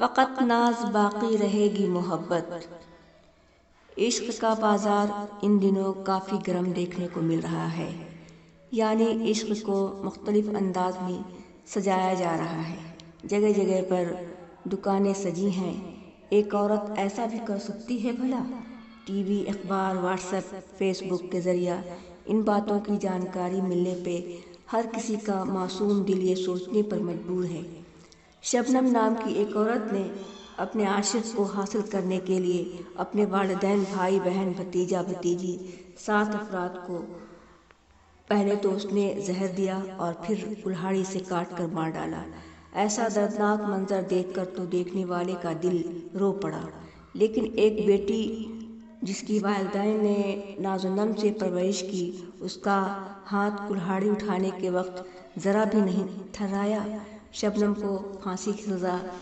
فقط ناز باقی رہے گی محبت۔ عشق کا بازار ان دنوں کافی گرم دیکھنے کو مل رہا ہے، یعنی عشق کو مختلف انداز میں سجایا جا رہا ہے۔ جگہ جگہ پر دکانیں سجی ہیں۔ ایک عورت ایسا بھی کر سکتی ہے بھلا؟ ٹی وی، اخبار، واٹس ایپ، فیس بک کے ذریعہ ان باتوں کی جانکاری ملنے پہ ہر کسی کا معصوم دل یہ سوچنے پر مجبور ہے۔ شبنم نام کی ایک عورت نے اپنے عاشق کو حاصل کرنے کے لیے اپنے والدین، بھائی بہن، بھتیجا بھتیجی 7 افراد کو پہلے تو اس نے زہر دیا اور پھر کلہاڑی سے کاٹ کر مار ڈالا۔ ایسا دردناک منظر دیکھ کر تو دیکھنے والے کا دل رو پڑا، لیکن ایک بیٹی جس کی والدین نے ناز و نم سے پرورش کی، اس کا ہاتھ کلہاڑی اٹھانے کے وقت ذرا بھی نہیں تھرایا۔ شبنم کو پھانسی کی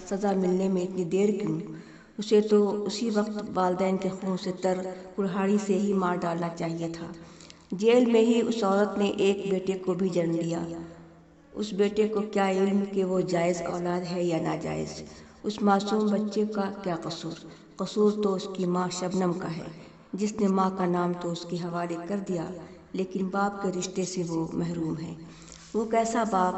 سزا ملنے میں اتنی دیر کیوں؟ اسے تو اسی وقت والدین کے خون سے تر کلہاڑی سے ہی مار ڈالنا چاہیے تھا۔ جیل میں ہی اس عورت نے ایک بیٹے کو بھی جنم دیا۔ اس بیٹے کو کیا علم کہ وہ جائز اولاد ہے یا ناجائز؟ اس معصوم بچے کا کیا قصور؟ قصور تو اس کی ماں شبنم کا ہے، جس نے ماں کا نام تو اس کے حوالے کر دیا، لیکن باپ کے رشتے سے وہ محروم ہے۔ وہ کیسا باپ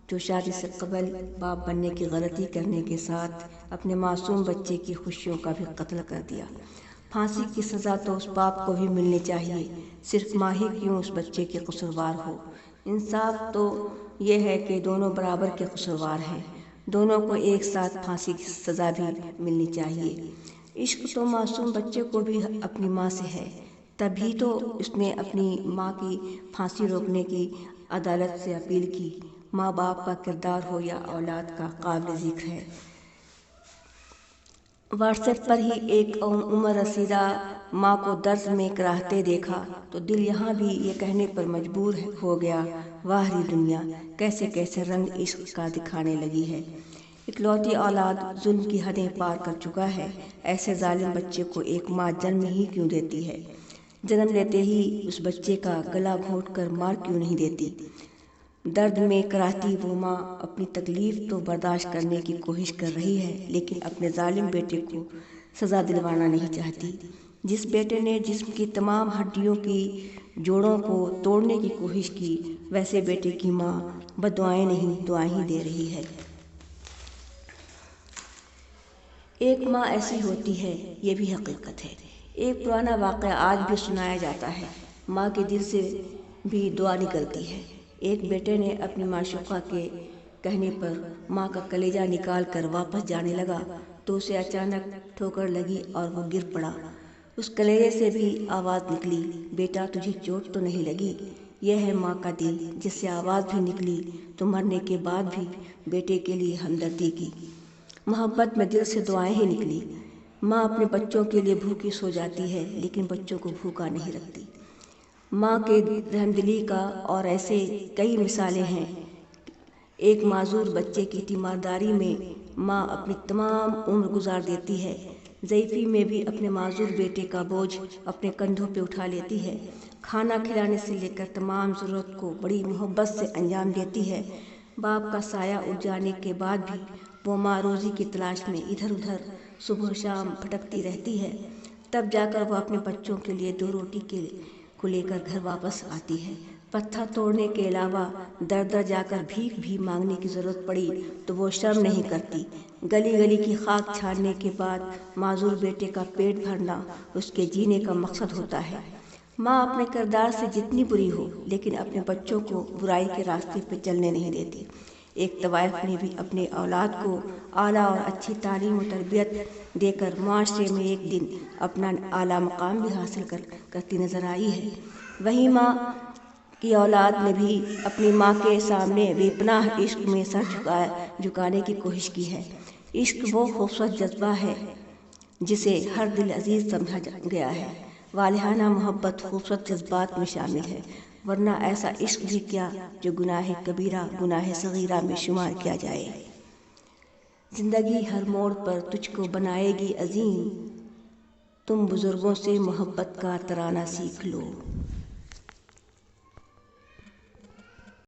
جو شادی سے قبل باپ بننے کی غلطی کرنے کے ساتھ اپنے معصوم بچے کی خوشیوں کا بھی قتل کر دیا۔ پھانسی کی سزا تو اس باپ کو بھی ملنی چاہیے، صرف ماں ہی کیوں اس بچے کی قصوروار ہو۔ انصاف تو یہ ہے کہ دونوں برابر کے قصوروار ہیں، دونوں کو ایک ساتھ پھانسی کی سزا بھی ملنی چاہیے۔ عشق تو معصوم بچے کو بھی اپنی ماں سے ہے، تبھی تو اس نے اپنی ماں کی پھانسی روکنے کی عدالت سے اپیل کی۔ ماں باپ کا کردار ہو یا اولاد کا، قابل ذکر ہے۔ واٹس ایپ پر ہی ایک عمر رسیدہ ماں کو درد میں کراہتے دیکھا تو دل یہاں بھی یہ کہنے پر مجبور ہو گیا، واہ رے دنیا، کیسے کیسے رنگ عشق کا دکھانے لگی ہے۔ اکلوتی اولاد ظلم کی حدیں پار کر چکا ہے۔ ایسے ظالم بچے کو ایک ماں جنم ہی کیوں دیتی ہے؟ جنم لیتے ہی اس بچے کا گلا گھونٹ کر مار کیوں نہیں دیتی؟ درد میں کراہتی وہ ماں اپنی تکلیف تو برداشت کرنے کی کوشش کر رہی ہے، لیکن اپنے ظالم بیٹے کو سزا دلوانا نہیں چاہتی۔ جس بیٹے نے جسم کی تمام ہڈیوں کی جوڑوں کو توڑنے کی کوشش کی، ویسے بیٹے کی ماں بددعائیں نہیں، دعائیں ہی دے رہی ہے۔ ایک ماں ایسی ہوتی ہے، یہ بھی حقیقت ہے۔ ایک پرانا واقعہ آج بھی سنایا جاتا ہے۔ ماں کے دل سے بھی دعا نکلتی ہے۔ ایک بیٹے نے اپنی معشوقہ کے کہنے پر ماں کا کلیجہ نکال کر واپس جانے لگا تو اسے اچانک ٹھوکر لگی اور وہ گر پڑا۔ اس کلیجے سے بھی آواز نکلی، بیٹا تجھے چوٹ تو نہیں لگی؟ یہ ہے ماں کا دل، جس سے آواز بھی نکلی تو مرنے کے بعد بھی بیٹے کے لیے ہمدردی کی، محبت میں دل سے دعائیں ہی نکلی۔ ماں اپنے بچوں کے لیے بھوکی سو جاتی ہے، لیکن بچوں کو بھوکا نہیں رکھتی۔ ماں کے رحمدلی کا اور ایسے کئی مثالیں ہیں۔ ایک معذور بچے کی تیمارداری میں ماں اپنی تمام عمر گزار دیتی ہے، ضعیفی میں بھی اپنے معذور بیٹے کا بوجھ اپنے کندھوں پہ اٹھا لیتی ہے، کھانا کھلانے سے لے کر تمام ضرورت کو بڑی محبت سے انجام دیتی ہے۔ باپ کا سایہ اٹھ جانے کے بعد بھی وہ ماں روزی کی تلاش میں ادھر ادھر صبح شام بھٹکتی رہتی ہے، تب جا کر وہ اپنے بچوں کے لیے 2 روٹی کو لے کر گھر واپس آتی ہے۔ پتھر توڑنے کے علاوہ در در جا کر بھیک بھی مانگنے کی ضرورت پڑی تو وہ شرم نہیں کرتی۔ گلی گلی کی خاک چھاننے کے بعد معذور بیٹے کا پیٹ بھرنا اس کے جینے کا مقصد ہوتا ہے۔ ماں اپنے کردار سے جتنی بری ہو، لیکن اپنے بچوں کو برائی کے راستے پہ چلنے نہیں دیتی۔ ایک طوائف نے بھی اپنے اولاد کو اعلیٰ اور اچھی تعلیم و تربیت دے کر معاشرے میں ایک دن اپنا اعلیٰ مقام بھی حاصل کرتی نظر آئی ہے۔ وہیں ماں کی اولاد نے بھی اپنی ماں کے سامنے بے پناہ عشق میں سر جھکانے کی کوشش کی ہے۔ عشق وہ خوبصورت جذبہ ہے جسے ہر دل عزیز سمجھا گیا ہے۔ والہانہ محبت خوبصورت جذبات میں شامل ہے، ورنہ ایسا عشق بھی کیا جو گناہ کبیرہ، گناہ صغیرہ میں شمار کیا جائے۔ زندگی ہر موڑ پر تجھ کو بنائے گی عظیم، تم بزرگوں سے محبت کا ترانہ سیکھ لو۔